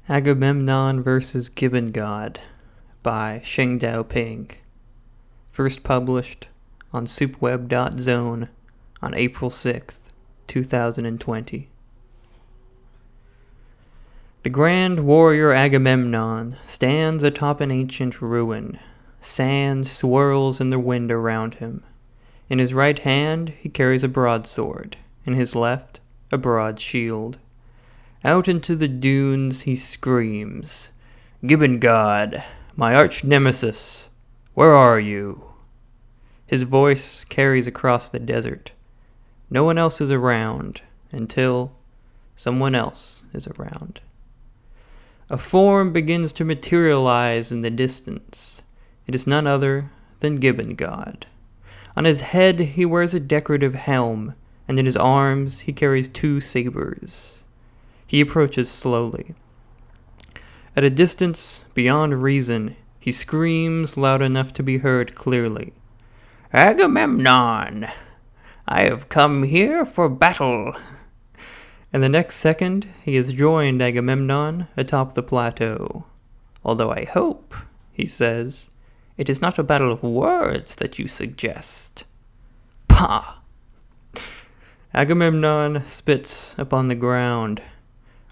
Agamemnon vs. Gibbongod by Sheng Dao Ping. First published on soupweb.zone on April 6th, 2020. The grand warrior Agamemnon stands atop an ancient ruin. Sand swirls in the wind around him. In his right hand he carries a broadsword, in his left a broad shield. Out into the dunes he screams, "Gibbongod, my arch-nemesis, where are you?" His voice carries across the desert. No one else is around until someone else is around. A form begins to materialize in the distance. It is none other than Gibbongod. On his head he wears a decorative helm, and in his arms he carries two sabers. He approaches slowly. At a distance beyond reason, he screams loud enough to be heard clearly. "Agamemnon, I have come here for battle." And the next second, he has joined Agamemnon atop the plateau. "Although I hope," he says, "it is not a battle of words that you suggest." Pah! Agamemnon spits upon the ground.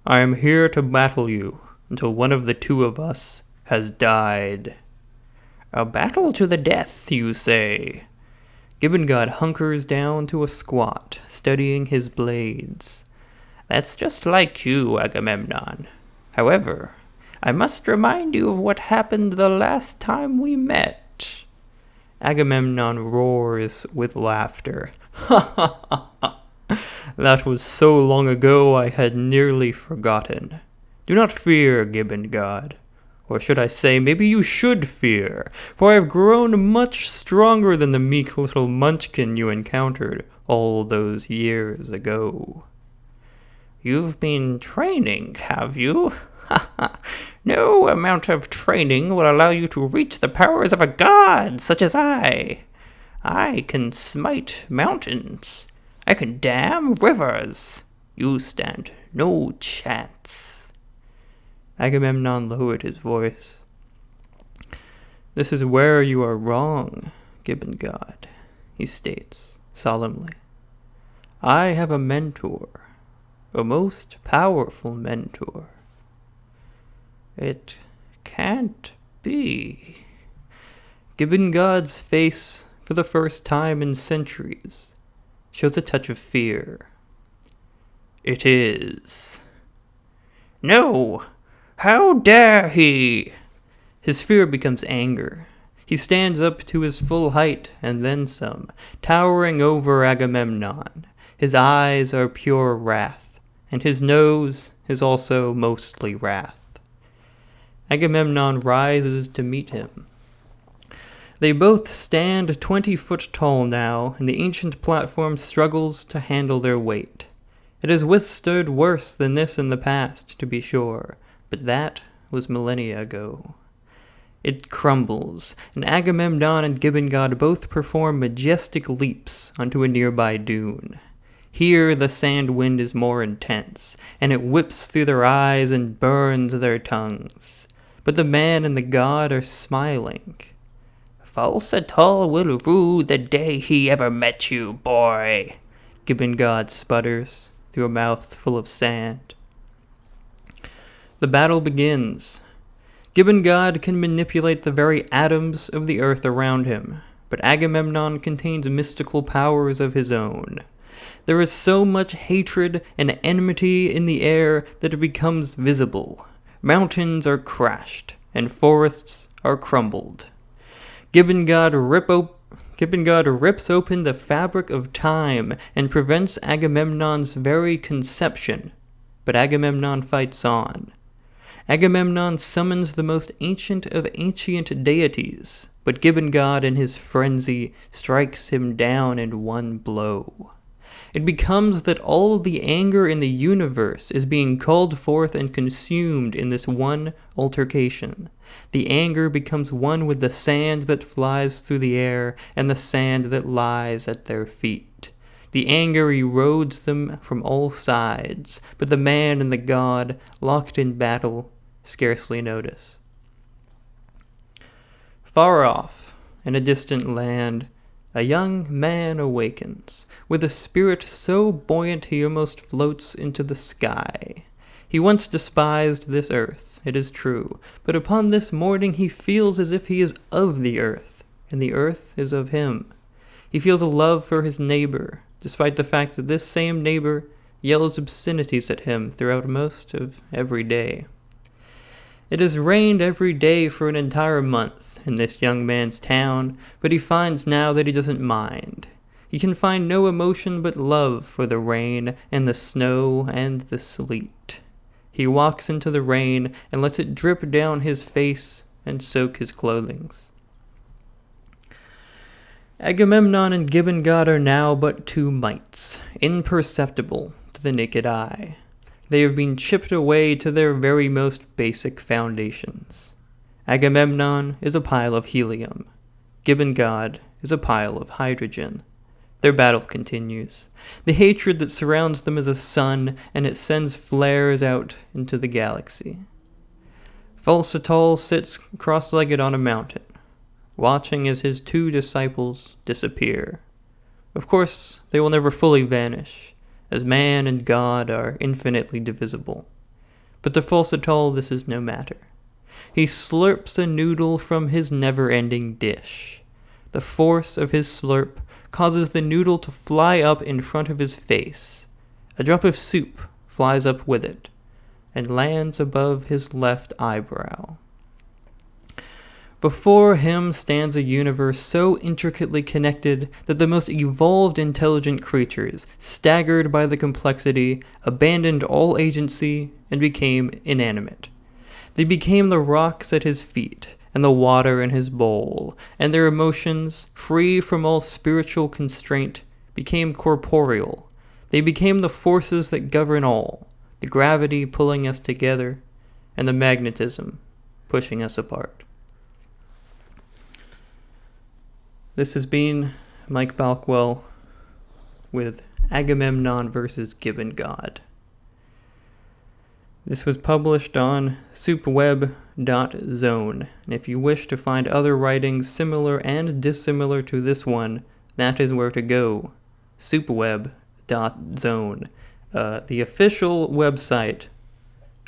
"I am here to battle you until one of the two of us has died." "A battle to the death, you say?" Gibbongod hunkers down to a squat, studying his blades. "That's just like you, Agamemnon. However, I must remind you of what happened the last time we met." Agamemnon roars with laughter. "Ha ha ha ha! That was so long ago I had nearly forgotten. Do not fear, Gibbongod. Or should I say, maybe you should fear, for I have grown much stronger than the meek little munchkin you encountered all those years ago." "You've been training, have you? Ha ha! No amount of training will allow you to reach the powers of a god such as I. I can smite mountains. I can dam rivers. You stand no chance." Agamemnon lowered his voice. "This is where you are wrong, Gibbongod," he states solemnly. "I have a mentor, a most powerful mentor." "It can't be." Gibbongod's face, for the first time in centuries, shows a touch of fear. "It is." "No! How dare he?" His fear becomes anger. He stands up to his full height and then some, towering over Agamemnon. His eyes are pure wrath, and his nose is also mostly wrath. Agamemnon rises to meet him. They both stand 20 foot tall now, and the ancient platform struggles to handle their weight. It has withstood worse than this in the past, to be sure, but that was millennia ago. It crumbles, and Agamemnon and Gibbongod both perform majestic leaps onto a nearby dune. Here the sand wind is more intense, and it whips through their eyes and burns their tongues. But the man and the god are smiling. "False Atoll will rue the day he ever met you, boy," Gibbongod sputters through a mouth full of sand. The battle begins. Gibbongod can manipulate the very atoms of the earth around him, but Agamemnon contains mystical powers of his own. There is so much hatred and enmity in the air that it becomes visible. Mountains are crashed, and forests are crumbled. Gibbongod rips open the fabric of time and prevents Agamemnon's very conception, but Agamemnon fights on. Agamemnon summons the most ancient of ancient deities, but Gibbongod in his frenzy strikes him down in one blow. It becomes that all the anger in the universe is being called forth and consumed in this one altercation. The anger becomes one with the sand that flies through the air and the sand that lies at their feet. The anger erodes them from all sides, but the man and the god, locked in battle, scarcely notice. Far off, in a distant land, a young man awakens, with a spirit so buoyant he almost floats into the sky. He once despised this earth, it is true, but upon this morning he feels as if he is of the earth, and the earth is of him. He feels a love for his neighbor, despite the fact that this same neighbor yells obscenities at him throughout most of every day. It has rained every day for an entire month in this young man's town, but he finds now that he doesn't mind. He can find no emotion but love for the rain and the snow and the sleet. He walks into the rain and lets it drip down his face and soak his clothing. Agamemnon and Gibbongod are now but two mites, imperceptible to the naked eye. They have been chipped away to their very most basic foundations. Agamemnon is a pile of helium. Gibbongod is a pile of hydrogen. Their battle continues. The hatred that surrounds them is a sun, and it sends flares out into the galaxy. Falsatol sits cross-legged on a mountain, watching as his two disciples disappear. Of course, they will never fully vanish, as man and God are infinitely divisible. But to Falsatol this is no matter. He slurps a noodle from his never-ending dish. The force of his slurp causes the noodle to fly up in front of his face. A drop of soup flies up with it, and lands above his left eyebrow. Before him stands a universe so intricately connected that the most evolved intelligent creatures, staggered by the complexity, abandoned all agency and became inanimate. They became the rocks at his feet and the water in his bowl, and their emotions, free from all spiritual constraint, became corporeal. They became the forces that govern all, the gravity pulling us together, and the magnetism pushing us apart. This has been Mike Balckwell with Agamemnon vs. Gibbongod. This was published on soupweb.zone, and if you wish to find other writings similar and dissimilar to this one, that is where to go, soupweb.zone, the official website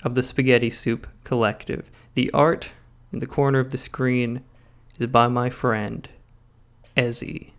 of the Spaghetti Soup Collective. The art in the corner of the screen is by my friend, Ezzy.